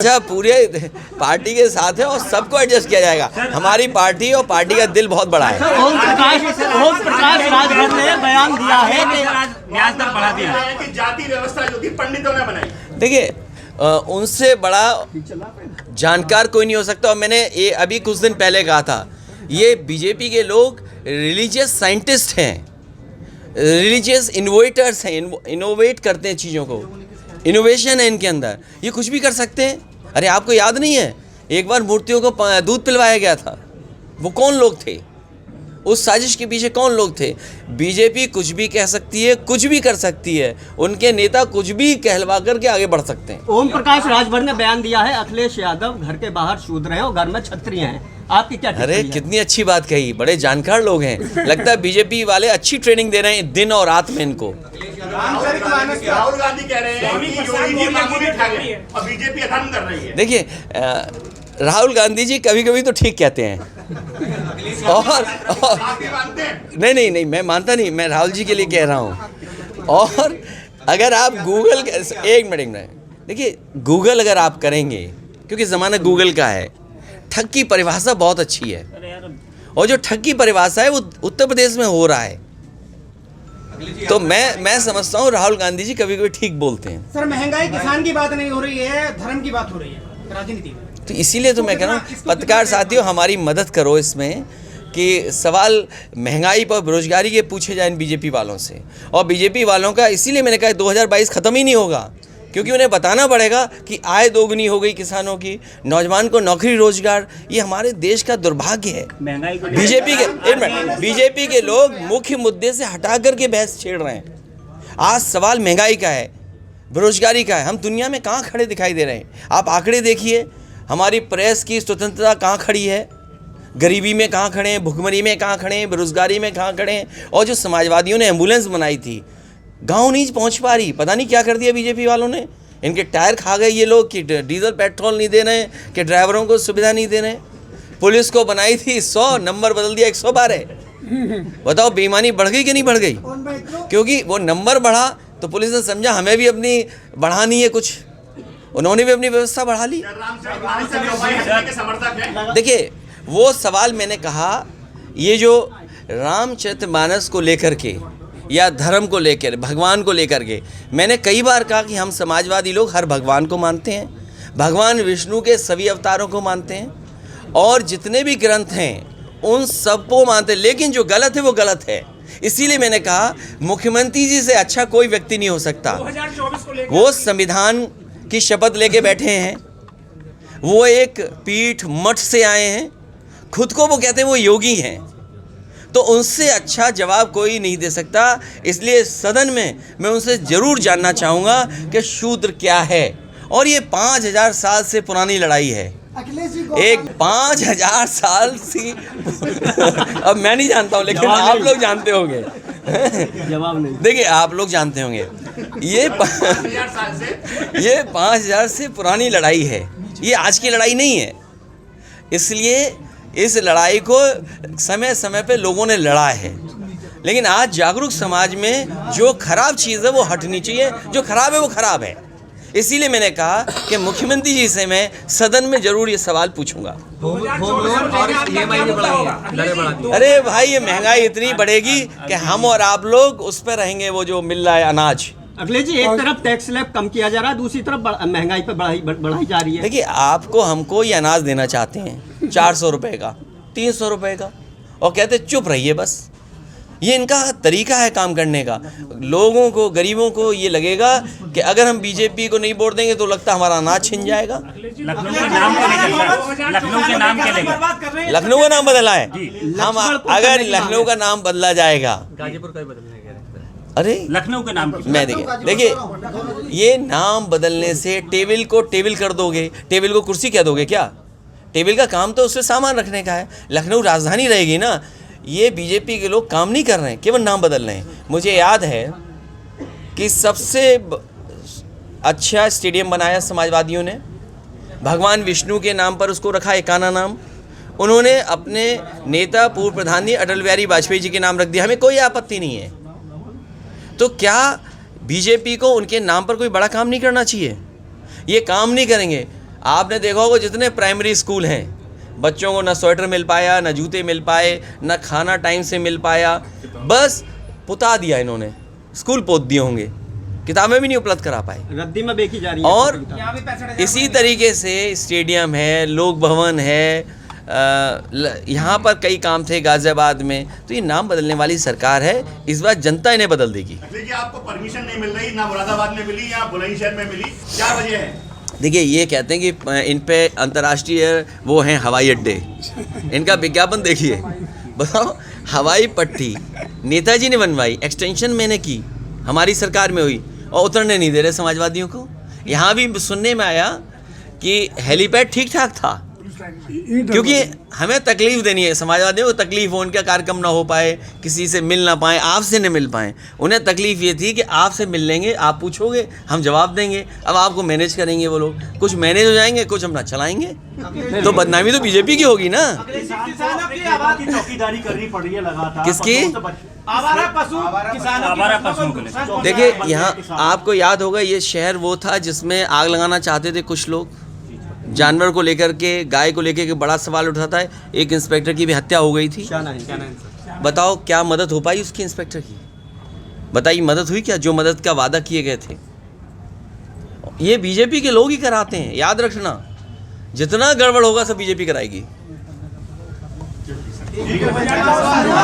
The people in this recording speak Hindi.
अच्छा पूरे पार्टी के साथ है और सबको एडजस्ट किया जाएगा। हमारी पार्टी और पार्टी का दिल बहुत बड़ा है। ओम प्रकाश राजभर ने बयान दिया है कि ब्याज दर बढ़ा दिया है कि जाति व्यवस्था जो थी पंडितों ने बनाई। देखिए उनसे बड़ा जानकार कोई नहीं हो सकता। और मैंने ये अभी कुछ दिन पहले कहा था, ये बीजेपी के लोग रिलीजियस साइंटिस्ट हैं, रिलीजियस इनोवेटर्स हैं, इनोवेट करते हैं चीज़ों को, इनोवेशन है इनके अंदर, ये कुछ भी कर सकते हैं। अरे आपको याद नहीं है एक बार मूर्तियों को दूध पिलवाया गया था? वो कौन लोग थे? उस साजिश के पीछे कौन लोग थे? बीजेपी कुछ भी कह सकती है, कुछ भी कर सकती है, उनके नेता कुछ भी कहलवा करके आगे बढ़ सकते हैं। ओम प्रकाश राजभर ने बयान दिया है अखिलेश यादव घर के बाहर शूद्र हैं और घर में क्षत्रिय हैं। आपकी क्या टिप्पणी अरे है? कितनी अच्छी बात कही, बड़े जानकार लोग हैं। लगता है बीजेपी वाले अच्छी ट्रेनिंग दे रहे हैं दिन और रात में इनको। राहुल गांधी कह रहे हैं कि योगी जी मांगी भी खा गए और बीजेपी अधर्म कर रही है। देखिए राहुल गांधी जी कभी कभी तो ठीक कहते हैं और आप भी मानते हैं? नहीं मैं मानता नहीं, मैं राहुल जी के लिए कह रहा हूँ। और अगर आप गूगल एक मिनट देखिए, गूगल अगर आप करेंगे, क्योंकि ज़माना गूगल का है, ठग की परिभाषा बहुत अच्छी है। और जो ठग की परिभाषा है वो उत्तर प्रदेश में हो रहा है। तो मैं समझता हूँ राहुल गांधी जी कभी कभी ठीक बोलते हैं। सर महंगाई किसान की बात नहीं हो रही है, धर्म की बात हो रही है राजनीति में। तो इसीलिए तो मैं कह रहा हूँ पत्रकार साथियों हमारी मदद करो इसमें कि सवाल महंगाई पर बेरोजगारी के पूछे जाएं बीजेपी वालों से। और बीजेपी वालों का इसीलिए मैंने कहा 2022 ख़त्म ही नहीं होगा, क्योंकि उन्हें बताना पड़ेगा कि आय दोगुनी हो गई किसानों की, नौजवान को नौकरी रोजगार, ये हमारे देश का दुर्भाग्य है। महंगाई को बीजेपी के लोग मुख्य मुद्दे से हटा करके बहस छेड़ रहे हैं। आज सवाल महंगाई का है, बेरोजगारी का है। हम दुनिया में कहाँ खड़े दिखाई दे रहे हैं? आप आंकड़े देखिए, हमारी प्रेस की स्वतंत्रता कहाँ खड़ी है, गरीबी में कहाँ खड़े हैं, भुखमरी में कहाँ खड़े हैं, बेरोजगारी में कहाँ खड़े हैं। और जो समाजवादियों ने एम्बुलेंस बनाई थी, गांव नहीं पहुंच पा रही, पता नहीं क्या कर दिया बीजेपी वालों ने। इनके टायर खा गए ये लोग कि डीजल पेट्रोल नहीं दे रहे हैं, कि ड्राइवरों को सुविधा नहीं दे रहे हैं। पुलिस को बनाई थी 100, नंबर बदल दिया 112। बताओ बेईमानी बढ़ गई कि नहीं बढ़ गई? क्योंकि वो नंबर बढ़ा तो पुलिस ने समझा हमें भी अपनी बढ़ानी है कुछ, उन्होंने भी अपनी व्यवस्था बढ़ा ली। के समर्थक हैं। देखिए वो सवाल मैंने कहा, ये जो रामचरितमानस को लेकर के या धर्म को लेकर, भगवान को लेकर के, मैंने कई बार कहा कि हम समाजवादी लोग हर भगवान को मानते हैं, भगवान विष्णु के सभी अवतारों को मानते हैं और जितने भी ग्रंथ हैं उन सबको मानते हैं। लेकिन जो गलत है वो गलत है। इसीलिए मैंने कहा मुख्यमंत्री जी से अच्छा कोई व्यक्ति नहीं हो सकता। वो संविधान की शपथ लेके बैठे हैं, वो एक पीठ मठ से आए हैं, खुद को वो कहते हैं वो योगी हैं, तो उनसे अच्छा जवाब कोई नहीं दे सकता। इसलिए सदन में मैं उनसे ज़रूर जानना चाहूँगा कि शूद्र क्या है। और ये 5000 साल से पुरानी लड़ाई है, एक 5000 साल से अब मैं नहीं जानता हूँ, लेकिन आप लोग जानते होंगे। जवाब नहीं। देखिए आप लोग जानते होंगे ये 5000 से पुरानी लड़ाई है, ये आज की लड़ाई नहीं है। इसलिए इस लड़ाई को समय समय पे लोगों ने लड़ा है, लेकिन आज जागरूक समाज में जो खराब चीज़ है वो हटनी चाहिए, जो खराब है वो खराब है। इसीलिए मैंने कहा कि मुख्यमंत्री जी से मैं सदन में जरूर ये सवाल पूछूंगा। अरे भाई ये महंगाई इतनी बढ़ेगी कि हम और आप लोग उस पर रहेंगे, वो जो मिल रहा है अनाज। अखिलेश जी, एक तरफ टैक्स स्लैब कम किया जा रहा है, दूसरी तरफ महंगाई पे बढ़ाई जा रही है। देखिए आपको हमको ये अनाज देना चाहते हैं 400 रुपये का, 300 रुपये का, और कहते चुप रहिए बस। ये इनका तरीका है काम करने का। लोगों को, गरीबों को ये लगेगा कि अगर हम बीजेपी को नहीं वोट देंगे तो लगता हमारा अनाज छिन जाएगा। लखनऊ के नाम के लेकर, लखनऊ के नाम के लेकर, लखनऊ का नाम बदला है। हम अगर लखनऊ का नाम बदला जाएगा, गाजीपुर का भी बदलने अरे लखनऊ के नाम मैं देखिए ये नाम बदलने से टेबल को टेबल कर दोगे, टेबल को कुर्सी कह दोगे क्या? टेबल का काम तो उससे सामान रखने का है। लखनऊ राजधानी रहेगी ना। ये बीजेपी के लोग काम नहीं कर रहे हैं, केवल नाम बदल रहे हैं। मुझे याद है कि सबसे अच्छा स्टेडियम बनाया समाजवादियों ने, भगवान विष्णु के नाम पर उसको रखा एकाना नाम। उन्होंने अपने नेता पूर्व प्रधानमंत्री अटल बिहारी वाजपेयी जी के नाम रख दिया, हमें कोई आपत्ति नहीं है। तो क्या बीजेपी को उनके नाम पर कोई बड़ा काम नहीं करना चाहिए? ये काम नहीं करेंगे। आपने देखा होगा जितने प्राइमरी स्कूल हैं, बच्चों को ना स्वेटर मिल पाया, ना जूते मिल पाए, ना खाना टाइम से मिल पाया, बस पुता दिया इन्होंने, स्कूल पोत दिए होंगे, किताबें भी नहीं उपलब्ध करा पाए। रद्दी में बेची जा रही है और यहाँ भी 65,000 इसी तरीके से स्टेडियम है, लोक भवन है, यहाँ पर कई काम थे गाजियाबाद में, तो ये नाम बदलने वाली सरकार है। इस बार जनता इन्हें बदल देगी। देखिए आपको परमिशन नहीं मिल रही, ना मुरादाबाद में मिली, या बुलंदशहर में मिली, क्या वजह है? देखिए ये कहते हैं कि इन पे अंतर्राष्ट्रीय वो हैं हवाई अड्डे, इनका विज्ञापन देखिए, बताओ हवाई पट्टी नेताजी ने बनवाई, एक्सटेंशन मैंने की, हमारी सरकार में हुई, और उतरने नहीं दे रहे समाजवादियों को। यहाँ भी सुनने में आया कि हेलीपैड ठीक ठाक था, क्योंकि हमें तकलीफ देनी है, समाजवादियों को तकलीफ हो, उनका कार्यक्रम ना हो पाए, किसी से मिल ना पाए, आपसे न मिल पाए। उन्हें तकलीफ ये थी कि आपसे मिल लेंगे, आप पूछोगे, हम जवाब देंगे, अब आपको मैनेज करेंगे वो लोग, कुछ मैनेज हो जाएंगे, कुछ अपना चलाएंगे, तो बदनामी तो बीजेपी की होगी ना। किसानों की आवाज की चौकीदारी करनी पड़ी है लगातार। किसकी? आवारा पशु किसानों की आवारा पशुओं को लेकर। देखिए यहाँ आपको याद होगा, ये शहर वो था जिसमें आग लगाना चाहते थे कुछ लोग, जानवर को लेकर के, गाय को लेकर के बड़ा सवाल उठाता है। एक इंस्पेक्टर की भी हत्या हो गई थी। बताओ क्या मदद हो पाई उसकी, इंस्पेक्टर की? बताइए मदद हुई क्या? जो मदद का वादा किए गए थे, ये बीजेपी के लोग ही कराते हैं, याद रखना। जितना गड़बड़ होगा सब बीजेपी कराएगी।